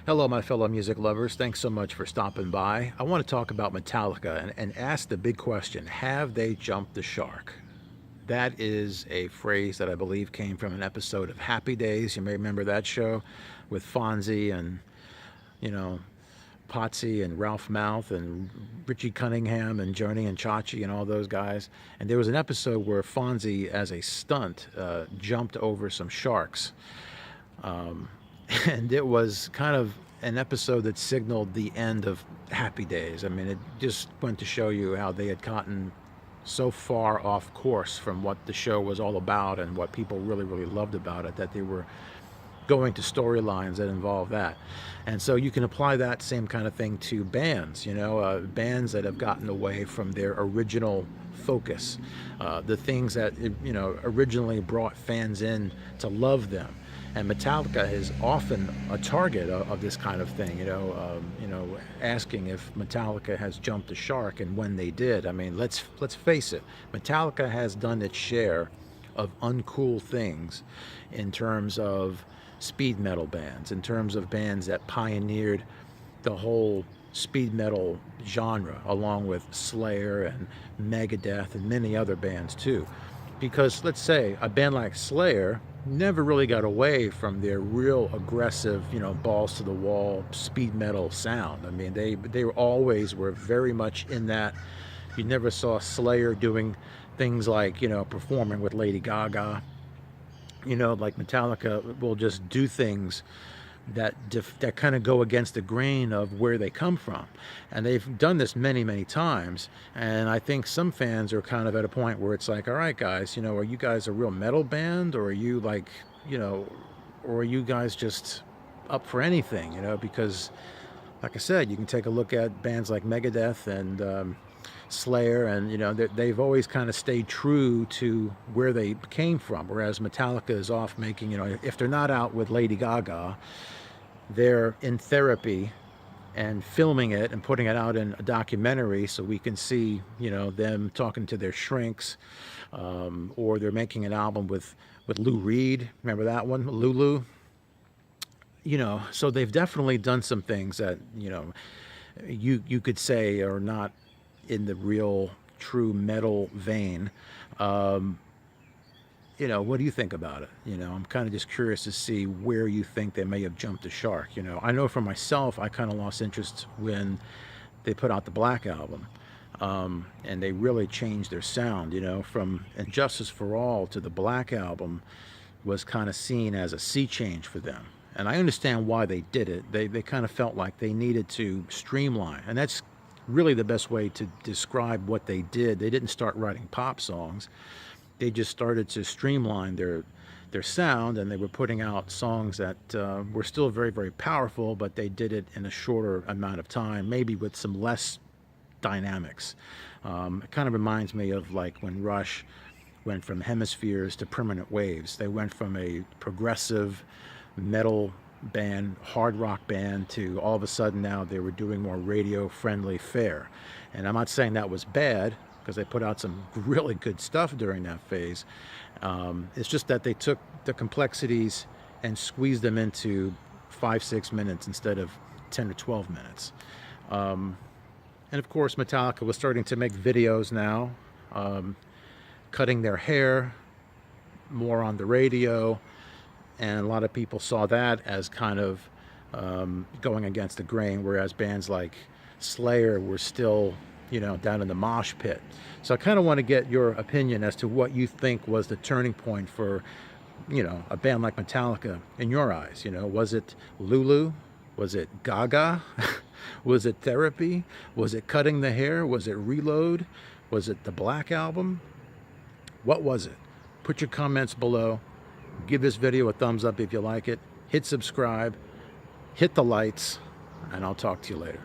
Hello, my fellow music lovers. Thanks so much for stopping by. I want to talk about Metallica and ask the big question, have they jumped the shark? That is a phrase that I believe came from an episode of Happy Days. You may remember that show with Fonzie and, you know, Potsy and Ralph Mouth and Richie Cunningham and Joni and Chachi and all those guys. And there was an episode where Fonzie, as a stunt, jumped over some sharks. Um, and it was kind of an episode that signaled the end of Happy Days. I mean, it just went to show you how they had gotten so far off course from what the show was all about and what people really, really loved about it, that they were going to storylines that involve that. And so you can apply that same kind of thing to bands, bands that have gotten away from their original focus, the things that, originally brought fans in to love them. And Metallica is often a target of this kind of thing, asking if Metallica has jumped the shark and when they did. I mean, let's face it, Metallica has done its share of uncool things in terms of speed metal bands, in terms of bands that pioneered the whole speed metal genre, along with Slayer and Megadeth and many other bands too. Because let's say a band like Slayer never really got away from their real aggressive, balls to the wall speed metal sound. I mean, they always were very much in that. You never saw Slayer doing things like, performing with Lady Gaga. Like Metallica will just do things that kind of go against the grain of where they come from. And they've done this many, many times. And I think some fans are kind of at a point where it's like, all right, guys, are you guys a real metal band, or are you like, or are you guys just up for anything, because like I said, you can take a look at bands like Megadeth and Slayer, and they've always kind of stayed true to where they came from, whereas Metallica is off making, if they're not out with Lady Gaga, they're in therapy and filming it and putting it out in a documentary so we can see, them talking to their shrinks, or they're making an album with Lou Reed. Remember that one, Lulu? So they've definitely done some things that, you could say are not in the real true metal vein. What do you think about it? I'm kind of just curious to see where you think they may have jumped the shark. I know for myself, I kind of lost interest when they put out the Black Album, and they really changed their sound. From And Justice for All to the Black Album was kind of seen as a sea change for them. And I understand why they did it. They kind of felt like they needed to streamline, and that's really the best way to describe what they did. They didn't start writing pop songs. They just started to streamline their sound, and they were putting out songs that were still very, very powerful, but they did it in a shorter amount of time, maybe with some less dynamics. It kind of reminds me of like when Rush went from Hemispheres to Permanent Waves. They went from a progressive metal band, hard rock band, to all of a sudden now they were doing more radio friendly fare. And I'm not saying that was bad, because they put out some really good stuff during that phase. It's just that they took the complexities and squeezed them into 5-6 minutes instead of 10 or 12 minutes. And of course, Metallica was starting to make videos now, cutting their hair more on the radio. And a lot of people saw that as kind of going against the grain, whereas bands like Slayer were still, down in the mosh pit. So I kind of want to get your opinion as to what you think was the turning point for, a band like Metallica in your eyes. Was it Lulu? Was it Gaga? Was it Therapy? Was it cutting the hair? Was it Reload? Was it the Black Album? What was it? Put your comments below. Give this video a thumbs up if you like it. Hit subscribe. Hit the lights. And I'll talk to you later.